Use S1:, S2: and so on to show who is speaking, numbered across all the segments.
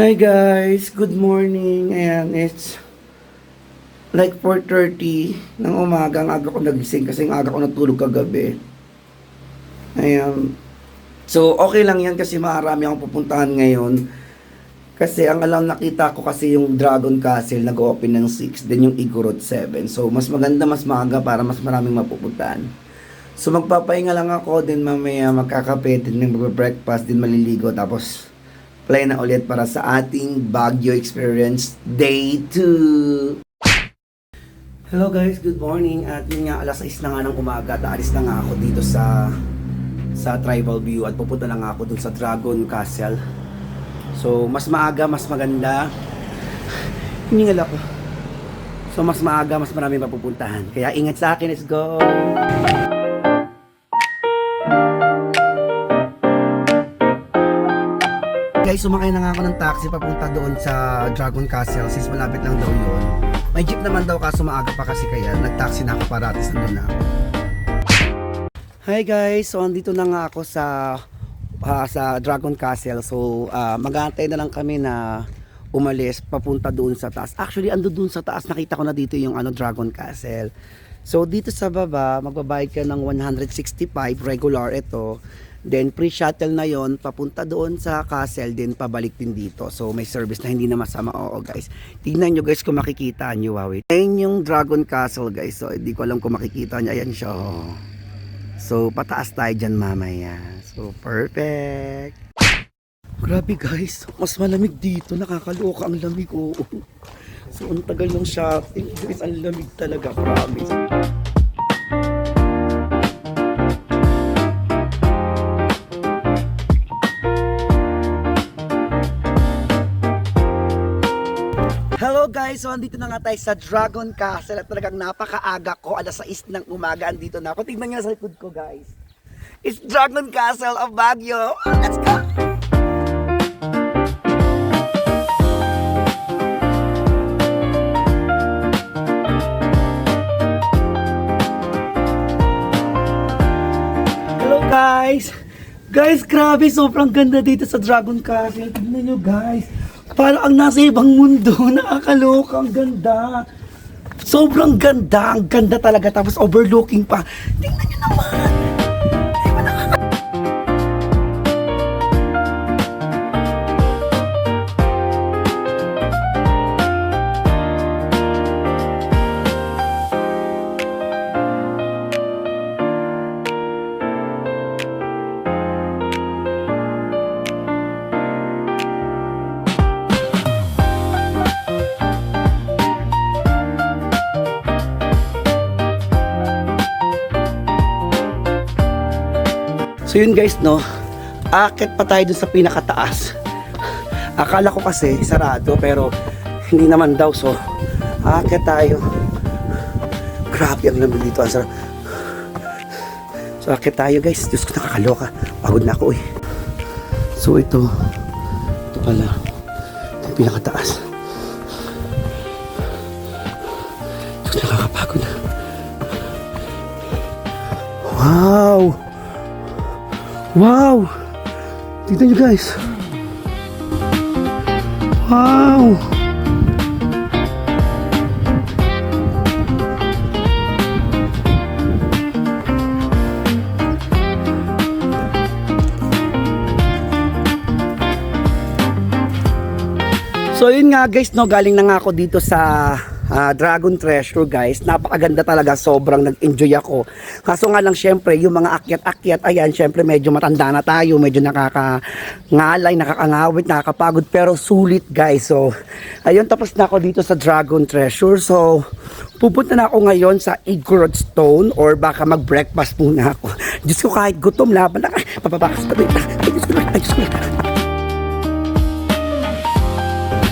S1: Hi guys, good morning. Ayan, it's like 4:30 ng umaga. Ang aga ko nagising kasi ang aga ko natulog kagabi. Ayan. So, okay lang yan kasi marami akong pupuntahan ngayon. Kasi ang alam nakita ko kasi yung Dragon Castle nag-open ng 6, then yung Igorot 7. So, mas maganda, mas maaga para mas maraming mapupuntahan. So, magpapahinga lang ako, then mamaya magkakape, then magbe-breakfast, then maliligo, tapos play na ulit para sa ating Baguio Experience Day 2. Hello guys, good morning. At yun nga, alas 6 na nga ng umaga at aalis na nga ako dito sa Tribal View at pupunta na nga ako dun sa Dragon Castle. So, mas maaga, mas maganda. Hiningal ako. So, mas maaga, mas marami mapupuntahan. Kaya ingat sa akin, let's go! Guys, sumakay na nga ako ng taxi papunta doon sa Dragon Castle since malapit lang daw yun. May jeep naman daw kaso maaga pa kasi kaya nag-taxi na ako para at least nandun na ako. Hi guys, so andito na nga ako sa Dragon Castle. So mag-aantay na lang kami na umalis papunta doon sa taas. Actually, ando doon sa taas nakita ko na dito yung Dragon Castle. So dito sa baba, magbabayad ka ng 165 regular ito. Then pre-shuttle na yon papunta doon sa castle, din pabalik din dito. So may service na hindi na masama. Oo guys, tingnan nyo guys kung makikita nyo. Wow, ayun yung Dragon Castle guys. So hindi ko alam kung makikita nyo. Ayan siya. So pataas tayo dyan mamaya. So perfect. Grabe guys, mas malamig dito. Nakakaloka ang lamig. Oo. So ang tagal ng shopping guys, ang lamig talaga, promise. Hello guys, so andito na nga tayo sa Dragon Castle at talagang napakaaga ko, alas 6 ng umaga andito na ako. Tignan nyo sa likod ko guys. It's Dragon Castle of Baguio. Let's go! Hello guys! Guys, grabe, sobrang ganda dito sa Dragon Castle. Tignan nyo guys. Parang ang nasa ibang mundo, nakakaloka, ang ganda. Sobrang ganda, ang ganda talaga. Tapos overlooking pa. Tingnan nyo naman. So yun guys, no, akit pa tayo dun sa pinakataas. Akala ko kasi sarado pero hindi naman daw. So akit tayo. Grabe ang lamig dito, ang sarap. So akit tayo guys. Diyos ko, nakakaloka, pagod na ako eh. So ito pala yung pinakataas. Diyos, nakakapagod. Wow! Wow! Tignan nyo guys. Wow! So yun nga guys, no, galing na nga ako dito sa Dragon Treasure guys. Napakaganda talaga, sobrang nag-enjoy ako. Kaso nga lang syempre, yung mga akyat-akyat, ayan, syempre medyo matanda na tayo, medyo nakakangalay, nakakangawit, nakakapagod, pero sulit guys. So, ayun, tapos na ako dito sa Dragon Treasure. So, pupunta na ako ngayon sa Igorot Stone or baka mag-breakfast muna ako. Diyos ko, kahit gutom, laban na, papabakas pa rin. Ay, Diyos ko, ay, Diyos ko.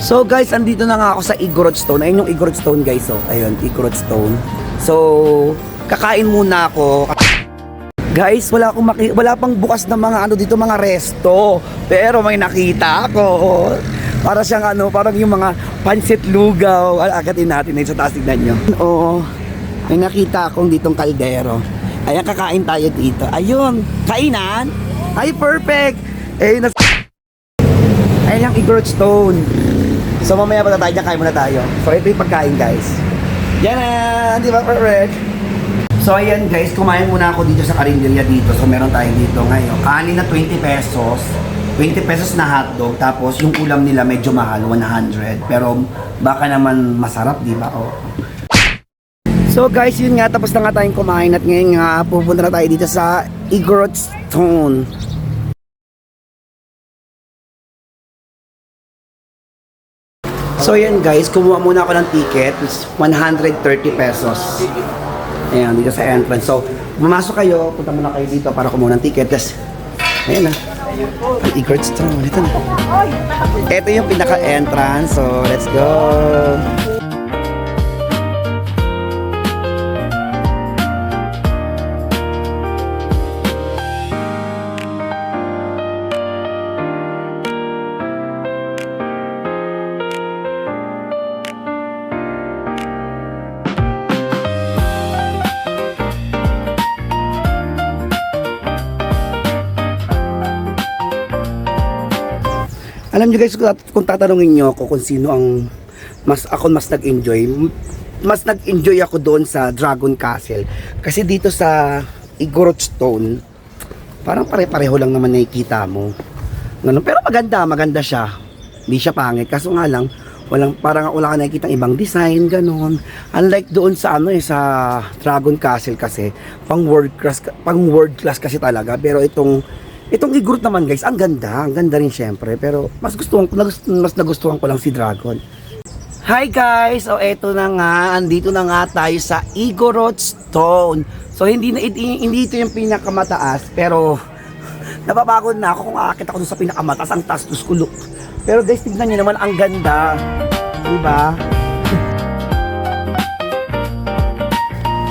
S1: So guys, andito na nga ako sa Igorot Stone. Ayun yung Igorot Stone guys. So, ayun, Igorot Stone. So, kakain muna ako. Guys, wala pang bukas na mga dito, mga resto. Pero may nakita ako. Para siyang parang yung mga pansit lugaw. Akatin natin ay sa taas, tignan nyo. Oo. May nakita akong ditong kaldero. Ayan, kakain tayo dito. Ayun, kainan. Ay, perfect. Eh, I Mamayang Igorot Stone. So mamaya pa tayo dyan, kain muna tayo. So ito yung pagkain guys. Yan na, di ba correct? So ayan guys, kumain muna ako dito sa karinderya dito. So meron tayo dito ngayon. Kanin na 20 pesos. 20 pesos na hotdog. Tapos yung ulam nila medyo mahal, 100. Pero baka naman masarap, di ba? Oh. So guys, yun nga, tapos na nga tayong kumain at ngayon nga pupunta na tayo dito sa Igorot Stone. So yan guys, kumuha muna ako ng ticket, it's 130 pesos. Ayan, dito sa entrance. So, pumasok kayo, punta muna kayo dito para kumuha ng ticket. Tapos, ayan na, ang Igorot Stone, ito na. Ito yung pinaka-entrance, so let's go! Alam niyo guys, kung tatanungin niyo ako kung sino ang mas nag-enjoy, mas nag-enjoy ako doon sa Dragon Castle. Kasi dito sa Igorot Stone, parang pare-pareho lang naman nakikita mo. Ganun. Pero maganda siya. Hindi siya pangit. Kaso nga lang, parang wala ka nakikita ibang design, ganun. Unlike doon sa sa Dragon Castle kasi, pang world class kasi talaga. Pero itong Igorot naman guys, ang ganda rin syempre, pero mas nagustuhan ko lang si Dragon. Hi guys, so eto na nga, andito na nga tayo sa Igorot Stone. So hindi ito yung pinakamataas, pero napapagod na ako kung aakit ako dun sa pinakamataas, ang taas ko look. Pero guys, tignan niyo naman, ang ganda, diba?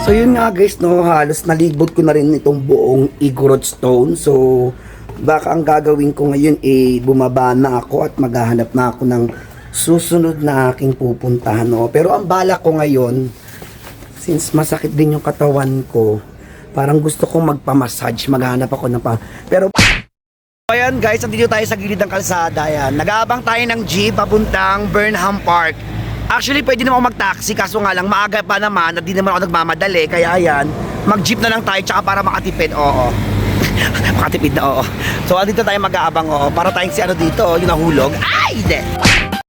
S1: So yun nga guys, no, halos nalibot ko na rin itong buong Igorot Stone. So baka ang gagawin ko ngayon bumaba na ako at maghahanap na ako ng susunod na aking pupuntahan, no? Pero ang balak ko ngayon, since masakit din yung katawan ko, parang gusto kong magpa-massage, maghahanap ako ng pero ayan guys, andito tayo sa gilid ng kalsada. Ayan, nag-aabang tayo ng jeep papuntang Burnham Park. Actually, pwede naman ako mag-taxi, kaso nga lang maaga pa naman at di naman ako nagmamadali. Kaya ayan, mag-jeep na lang tayo tsaka para makatipid, oo. Makatipid na, oo. So, andito tayo mag-aabang, oo. Para tayong si ano dito, yung nahulog. Ay! Hindi!